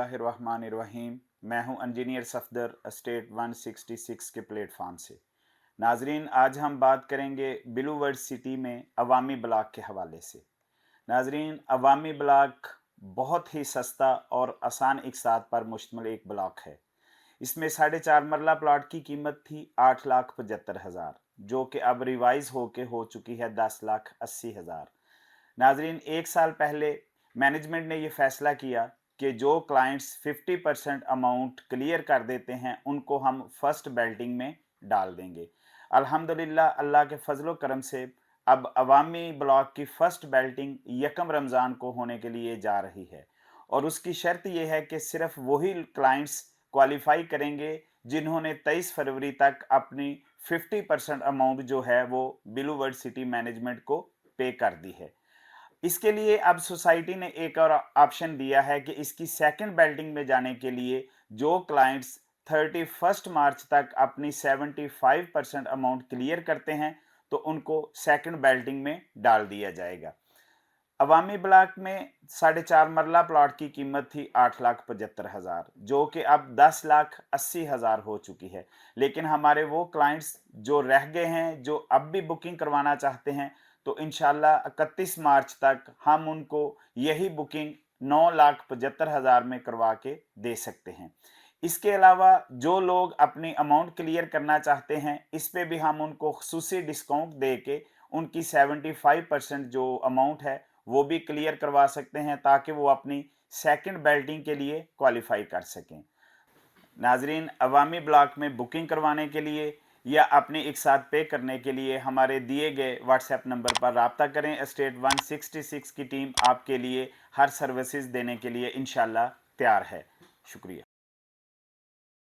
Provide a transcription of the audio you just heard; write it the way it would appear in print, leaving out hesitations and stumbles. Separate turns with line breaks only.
बिस्मिल्लाहिर्रहमानिर्रहीम। मैं हूं इंजीनियर सफदर स्टेट 166 के प्लेटफॉर्म से। नाजरीन, आज हम बात करेंगे ब्लू वर्ल्ड सिटी में अवामी ब्लॉक के हवाले से। नाजरीन, अवामी ब्लॉक बहुत ही सस्ता और आसान इकसात पर मुश्तमिल एक ब्लॉक है। इसमें 4.5 मरला प्लाट की कीमत थी 8,75,000, जो कि अब रिवाइज होके हो चुकी है 10,80,000। नाजरीन, एक साल पहले मैनेजमेंट ने ये फैसला किया कि जो क्लाइंट्स 50% अमाउंट क्लियर कर देते हैं उनको हम फर्स्ट बेल्टिंग में डाल देंगे। अल्हम्दुलिल्लाह, अल्लाह के फजलो करम से अब अवामी ब्लॉक की फर्स्ट बेल्टिंग यकम रमज़ान को होने के लिए जा रही है, और उसकी शर्त यह है कि सिर्फ वही क्लाइंट्स क्वालिफाई करेंगे जिन्होंने 23 फरवरी तक अपनी 50% अमाउंट जो है वो ब्लू वर्ल्ड सिटी मैनेजमेंट को पे कर दी है। इसके लिए अब सोसाइटी ने एक और ऑप्शन दिया है कि इसकी सेकंड बेल्टिंग में जाने के लिए जो क्लाइंट्स 31 मार्च तक अपनी 75% अमाउंट क्लियर करते हैं तो उनको सेकंड बेल्टिंग में डाल दिया जाएगा। अवामी ब्लॉक में 4.5 मरला प्लॉट की कीमत थी 8,75,000, जो कि अब 10,80,000 हो चुकी है। लेकिन हमारे वो क्लाइंट्स जो रह गए हैं, जो अब भी बुकिंग करवाना चाहते हैं, तो इंशाल्लाह 31 मार्च तक हम उनको यही बुकिंग 9,75,000 में करवा के दे सकते हैं। इसके अलावा जो लोग अपनी अमाउंट क्लियर करना चाहते हैं, इस पे भी हम उनको खुसूसी डिस्काउंट दे के उनकी 75% जो अमाउंट है वो भी क्लियर करवा सकते हैं, ताकि वो अपनी सेकंड बेल्टिंग के लिए क्वालिफाई कर सकें। नाजरीन, अवामी ब्लॉक में बुकिंग करवाने के लिए या अपने एक साथ पे करने के लिए हमारे दिए गए व्हाट्सएप नंबर पर रब्ता करें। स्टेट 166 की टीम आपके लिए हर सर्विसेज देने के लिए इंशाल्लाह तैयार है। शुक्रिया।